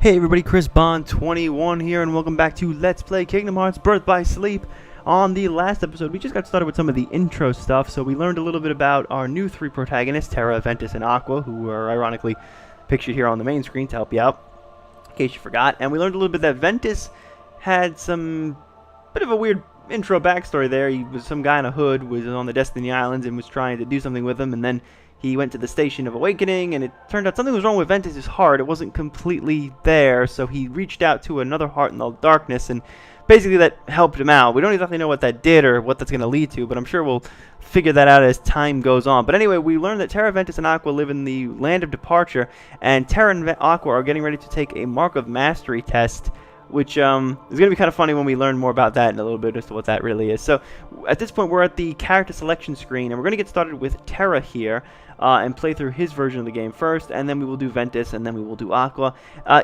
Hey everybody, Chris Bond 21 here, and welcome back to Let's Play Kingdom Hearts Birth by Sleep. On the last episode, we just got started with some of the intro stuff, so we learned a little bit about our new three protagonists, Terra, Ventus, and Aqua, who are ironically pictured here on the main screen to help you out, in case you forgot. And we learned a little bit that Ventus had some bit of a weird intro backstory there. He was some guy in a hood, was on the Destiny Islands, and was trying to do something with them, and then he went to the Station of Awakening, and it turned out something was wrong with Ventus' heart. It wasn't completely there, so he reached out to another heart in the darkness, and basically that helped him out. We don't exactly know what that did or what that's going to lead to, but I'm sure we'll figure that out as time goes on. But anyway, we learned that Terra, Ventus, and Aqua live in the Land of Departure, and Terra and Aqua are getting ready to take a Mark of Mastery test, which is going to be kind of funny when we learn more about that in a little bit as to what that really is. So at this point, we're at the character selection screen, and we're going to get started with Terra here. And play through his version of the game first, and then we will do Ventus, and then we will do Aqua.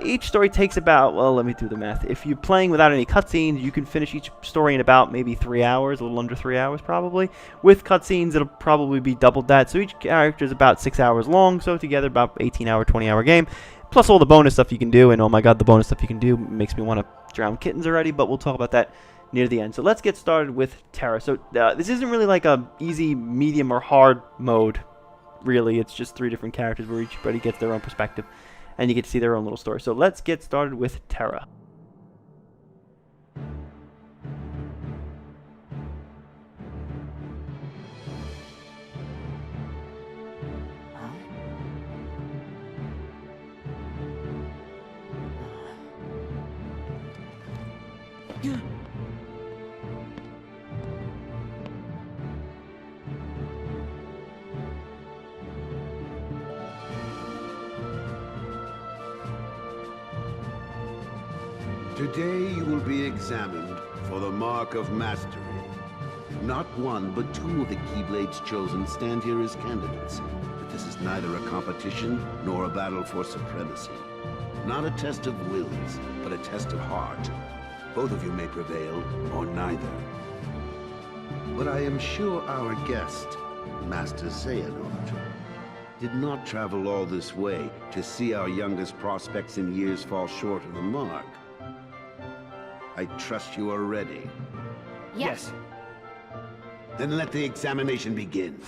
Each story takes about, well, let me do the math. If you're playing without any cutscenes, you can finish each story in about maybe 3 hours, a little under 3 hours probably. With cutscenes, it'll probably be double that, so each character is about 6 hours long, so together about 18-hour, 20-hour game. Plus all the bonus stuff you can do, and oh my god, the bonus stuff you can do makes me want to drown kittens already, but we'll talk about that near the end. So let's get started with Terra. So this isn't really like a easy, medium, or hard mode. Really, it's just 3 different characters where everybody gets their own perspective, and you get to see their own little story. So let's get started with Terra. Today you will be examined for the Mark of Mastery. Not one, but 2 of the Keyblades chosen stand here as candidates. But this is neither a competition nor a battle for supremacy. Not a test of wills, but a test of heart. Both of you may prevail, or neither. But I am sure our guest, Master Xehanort, did not travel all this way to see our youngest prospects in years fall short of the mark. I trust you are ready. Yes. Then let the examination begin.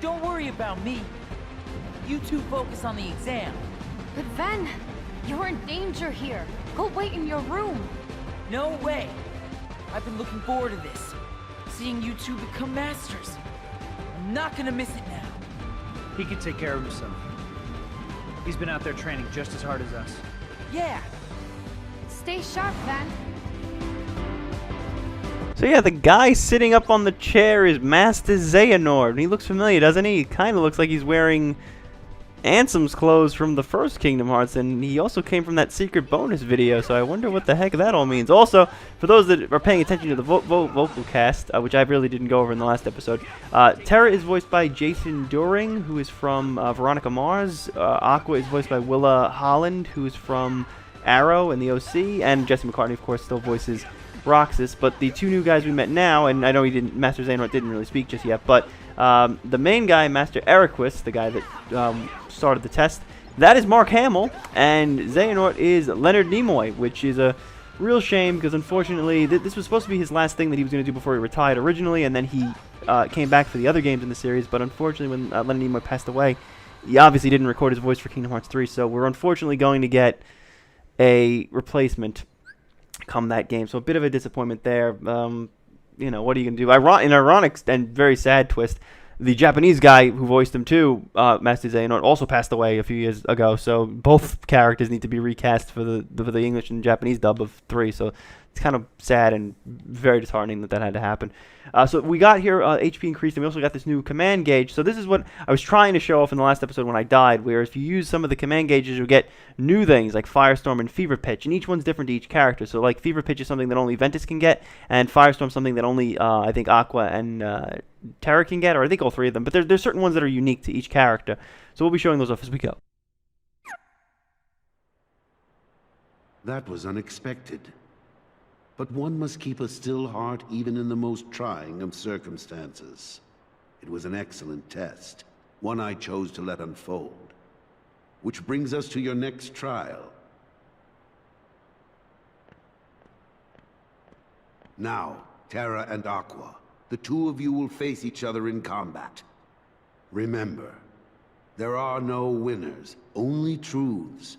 Don't worry about me. You two focus on the exam. But Ven, you're in danger here. Go wait in your room. No way. I've been looking forward to this. Seeing you two become masters. I'm not gonna miss it now. He can take care of himself. He's been out there training just as hard as us. Yeah. Stay sharp, Ven. So yeah, the guy sitting up on the chair is Master Xehanort. He looks familiar, doesn't he? He kind of looks like he's wearing Ansem's clothes from the first Kingdom Hearts, and he also came from that secret bonus video, so I wonder what the heck that all means. Also, for those that are paying attention to the vocal cast, which I really didn't go over in the last episode, Terra is voiced by Jason Doering, who is from Veronica Mars. Aqua is voiced by Willa Holland, who is from Arrow and the OC, and Jesse McCartney, of course, still voices Roxas. But the 2 new guys we met now, and I know Master Xehanort didn't really speak just yet, but the main guy, Master Eriquis, the guy that started the test, that is Mark Hamill, and Xehanort is Leonard Nimoy, which is a real shame because unfortunately this was supposed to be his last thing that he was going to do before he retired originally, and then he came back for the other games in the series, but unfortunately when Leonard Nimoy passed away, he obviously didn't record his voice for Kingdom Hearts 3, so we're unfortunately going to get a replacement come that game, so a bit of a disappointment there. You know, what are you gonna do? An ironic and very sad twist, the Japanese guy who voiced him too, Master Xehanort, also passed away a few years ago, so both characters need to be recast for the English and Japanese dub of 3, so it's kind of sad and very disheartening that had to happen. So we got here HP increased, and we also got this new command gauge. So this is what I was trying to show off in the last episode when I died, where if you use some of the command gauges, you'll get new things like Firestorm and Fever Pitch, and each one's different to each character. So like Fever Pitch is something that only Ventus can get, and Firestorm something that only I think Aqua and Terra can get, or I think all three of them. But there's certain ones that are unique to each character. So we'll be showing those off as we go. That was unexpected. But one must keep a still heart even in the most trying of circumstances. It was an excellent test, one I chose to let unfold. Which brings us to your next trial. Now, Terra and Aqua, the two of you will face each other in combat. Remember, there are no winners, only truths.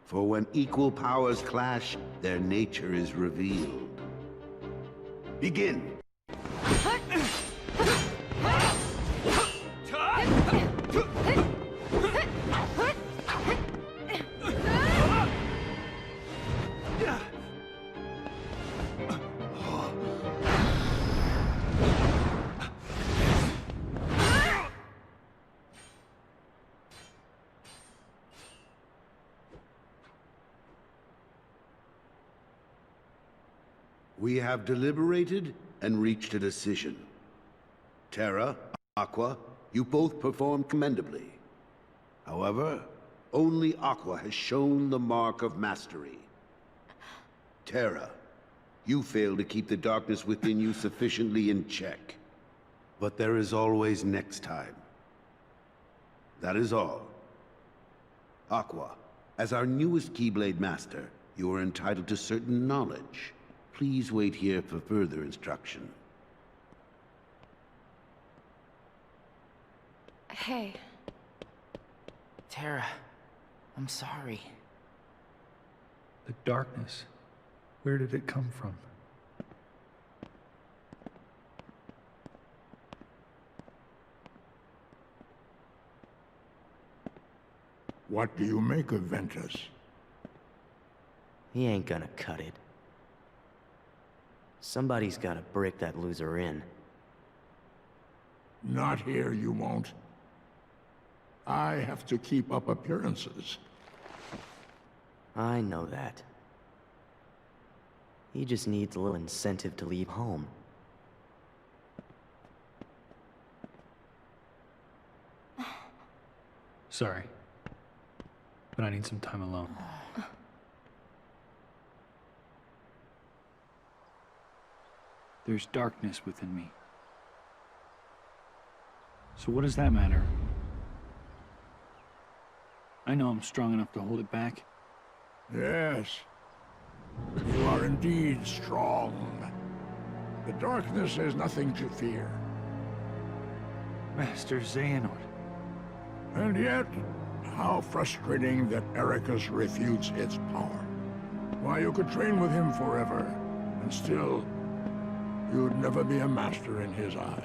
For when equal powers clash, their nature is revealed. Begin! We have deliberated and reached a decision. Terra, Aqua, you both performed commendably. However, only Aqua has shown the mark of mastery. Terra, you failed to keep the darkness within you sufficiently in check. But there is always next time. That is all. Aqua, as our newest Keyblade Master, you are entitled to certain knowledge. Please wait here for further instruction. Hey. Terra, I'm sorry. The darkness. Where did it come from? What do you make of Ventus? He ain't gonna cut it. Somebody's gotta break that loser in. Not here, you won't. I have to keep up appearances. I know that. He just needs a little incentive to leave home. Sorry. But I need some time alone. There's darkness within me. So what does that matter? I know I'm strong enough to hold it back. Yes. You are indeed strong. The darkness is nothing to fear. Master Xehanort. And yet, how frustrating that Ericus refutes its power. Why, you could train with him forever, and still, you'd never be a master in his eyes.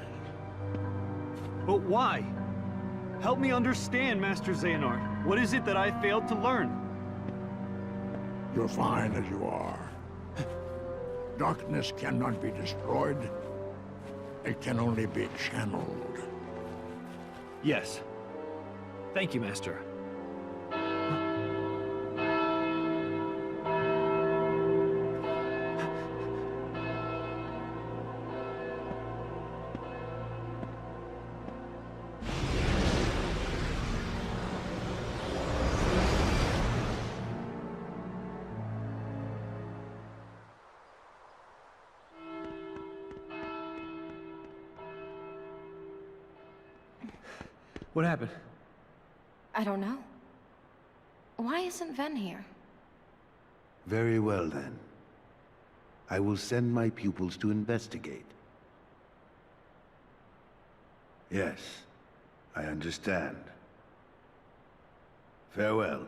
But why? Help me understand, Master Xehanort. What is it that I failed to learn? You're fine as you are. Darkness cannot be destroyed. It can only be channeled. Yes. Thank you, Master. What happened? I don't know. Why isn't Ven here? Very well, then. I will send my pupils to investigate. Yes, I understand. Farewell.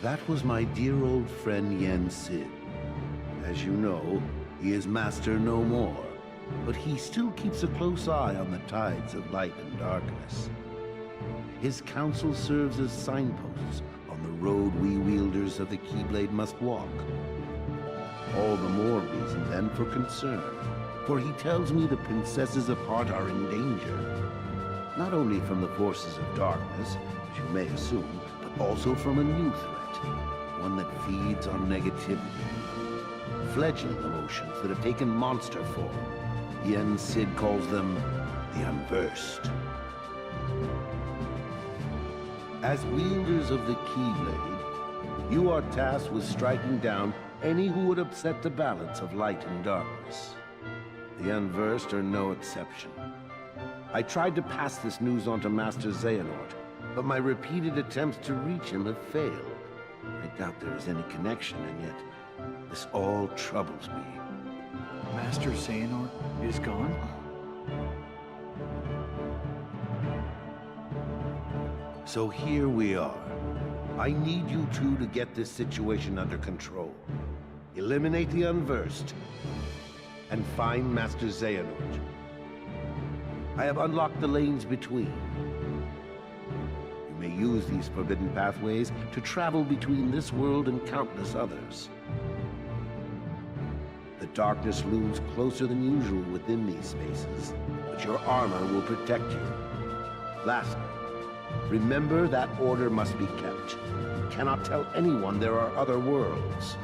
That was my dear old friend Yen Sid. As you know, he is master no more, but he still keeps a close eye on the tides of light and darkness. His counsel serves as signposts on the road we wielders of the Keyblade must walk. All the more reason then for concern, for he tells me the princesses apart are in danger. Not only from the forces of darkness, as you may assume, but also from a new threat, one that feeds on negativity. Fledgling emotions that have taken monster form. Yen Sid calls them the Unversed. As wielders of the Keyblade, you are tasked with striking down any who would upset the balance of light and darkness. The Unversed are no exception. I tried to pass this news on to Master Xehanort, but my repeated attempts to reach him have failed. I doubt there is any connection, and yet this all troubles me. Master Xehanort is gone? So here we are. I need you two to get this situation under control. Eliminate the Unversed, and find Master Xehanort. I have unlocked the lanes between. You may use these forbidden pathways to travel between this world and countless others. The darkness looms closer than usual within these spaces, but your armor will protect you. Lastly, remember that order must be kept. You cannot tell anyone there are other worlds.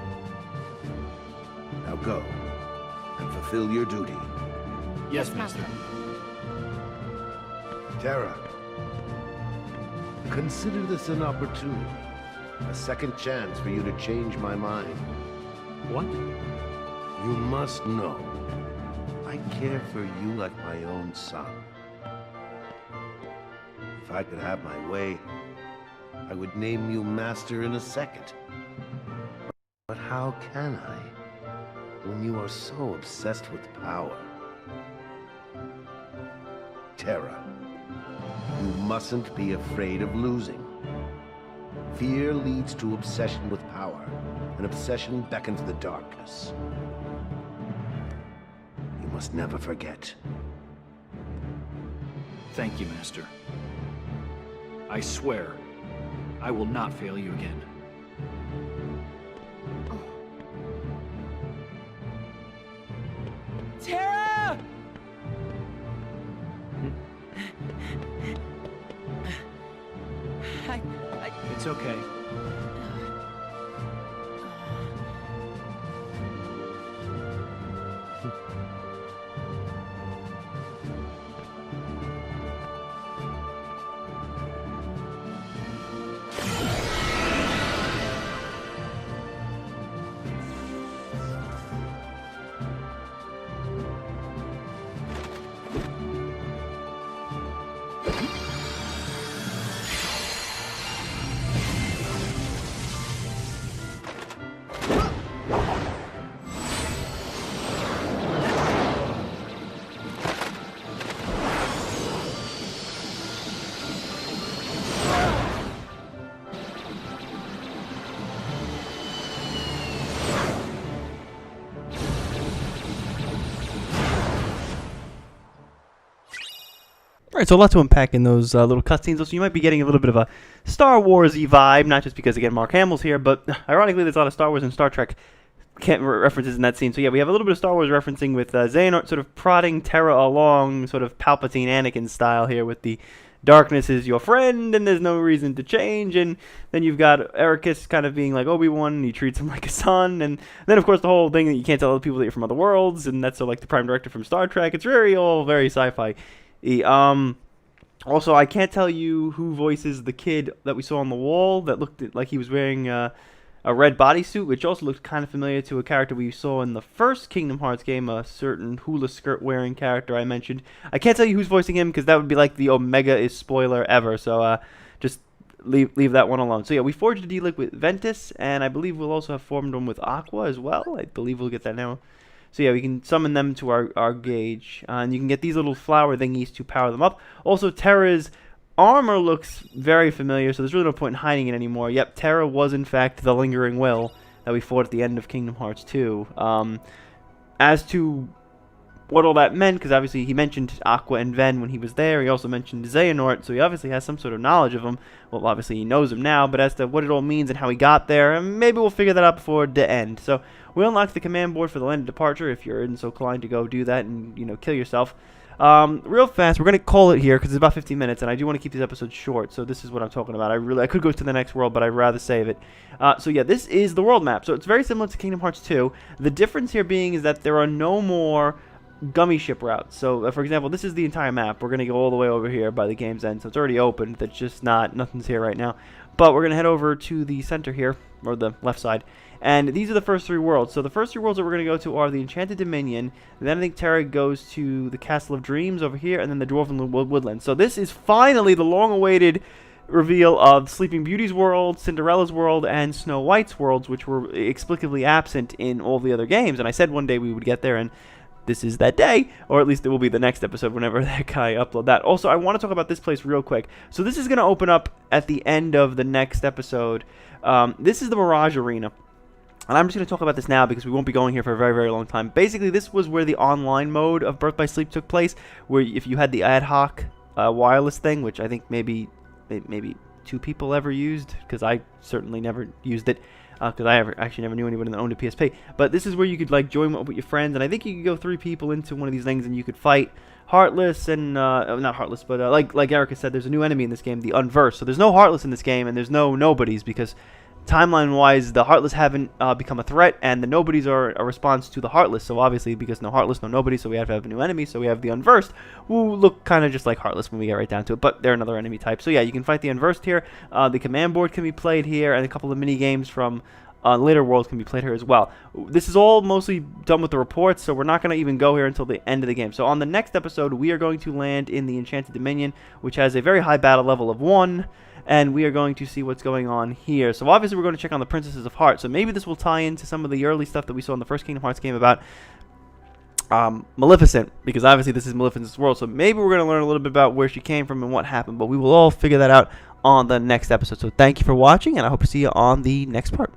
Now go, and fulfill your duty. Yes, Master. Terra, consider this an opportunity. A second chance for you to change my mind. What? You must know, I care for you like my own son. If I could have my way, I would name you Master in a second. But how can I, when you are so obsessed with power? Terra, you mustn't be afraid of losing. Fear leads to obsession with power, and obsession beckons the darkness. You must never forget. Thank you, Master. I swear, I will not fail you again. Terra! It's okay. Alright, so a lot to unpack in those little cutscenes. So you might be getting a little bit of a Star Wars-y vibe, not just because, again, Mark Hamill's here, but ironically there's a lot of Star Wars and Star Trek references in that scene. So yeah, we have a little bit of Star Wars referencing with Xehanort sort of prodding Terra along, sort of Palpatine Anakin style here with the darkness is your friend and there's no reason to change, and then you've got Ericus kind of being like Obi-Wan and he treats him like a son, and then of course the whole thing that you can't tell other people that you're from other worlds, and that's so like the Prime Director from Star Trek. It's all very sci-fi. Also, I can't tell you who voices the kid that we saw on the wall that looked like he was wearing a red bodysuit, which also looked kind of familiar to a character we saw in the first Kingdom Hearts game, a certain hula skirt wearing character I mentioned. I can't tell you who's voicing him because that would be like the Omega is spoiler ever, so just leave that one alone. So yeah, we forged a deal with Ventus, and I believe we'll also have formed one with Aqua as well. I believe we'll get that now. So yeah, we can summon them to our gauge, and you can get these little flower thingies to power them up. Also, Terra's armor looks very familiar, so there's really no point in hiding it anymore. Yep, Terra was in fact the Lingering Will that we fought at the end of Kingdom Hearts 2. As to what all that meant, because obviously he mentioned Aqua and Ven when he was there. He also mentioned Xehanort, so he obviously has some sort of knowledge of him. Well, obviously he knows him now, but as to what it all means and how he got there, maybe we'll figure that out before the end. So we unlock the command board for the land of departure if you're so inclined to go do that and, you know, kill yourself. Real fast, we're going to call it here because it's about 15 minutes, and I do want to keep these episodes short, so this is what I'm talking about. I could go to the next world, but I'd rather save it. So yeah, this is the world map. So it's very similar to Kingdom Hearts 2. The difference here being is that there are no more gummy ship routes. So for example, this is the entire map. We're going to go all the way over here by the game's end, so it's already open. That's just nothing's here right now. But we're going to head over to the center here, or the left side. And these are the first 3 worlds. So the first 3 worlds that we're going to go to are the Enchanted Dominion. Then I think Terra goes to the Castle of Dreams over here, and then the Dwarven Woodlands. So this is finally the long-awaited reveal of Sleeping Beauty's world, Cinderella's world, and Snow White's worlds, which were explicitly absent in all the other games. And I said one day we would get there, and this is that day, or at least it will be the next episode whenever that guy upload that. Also, I want to talk about this place real quick. So this is going to open up at the end of the next episode. This is the Mirage Arena. And I'm just going to talk about this now because we won't be going here for a very, very long time. Basically, this was where the online mode of Birth by Sleep took place, where if you had the ad hoc wireless thing, which I think maybe 2 people ever used, because I certainly never used it, because I actually never knew anyone that owned a PSP. But this is where you could like join up with your friends, and I think you could go 3 people into one of these things, and you could fight Heartless and not Heartless, but like Erica said, there's a new enemy in this game, the Unversed. So there's no Heartless in this game, and there's no Nobodies because timeline-wise, the Heartless haven't become a threat, and the Nobodies are a response to the Heartless. So obviously, because no Heartless, no Nobodies, so we have to have a new enemy. So we have the Unversed, who look kind of just like Heartless when we get right down to it, but they're another enemy type. So yeah, you can fight the Unversed here. The command board can be played here, and a couple of mini games from later worlds can be played here as well. This is all mostly done with the reports, so we're not going to even go here until the end of the game. So on the next episode, we are going to land in the Enchanted Dominion, which has a very high battle level of 1. And we are going to see what's going on here. So obviously we're going to check on the Princesses of Heart. So maybe this will tie into some of the early stuff that we saw in the first Kingdom Hearts game about Maleficent. Because obviously this is Maleficent's world. So maybe we're going to learn a little bit about where she came from and what happened. But we will all figure that out on the next episode. So thank you for watching, and I hope to see you on the next part.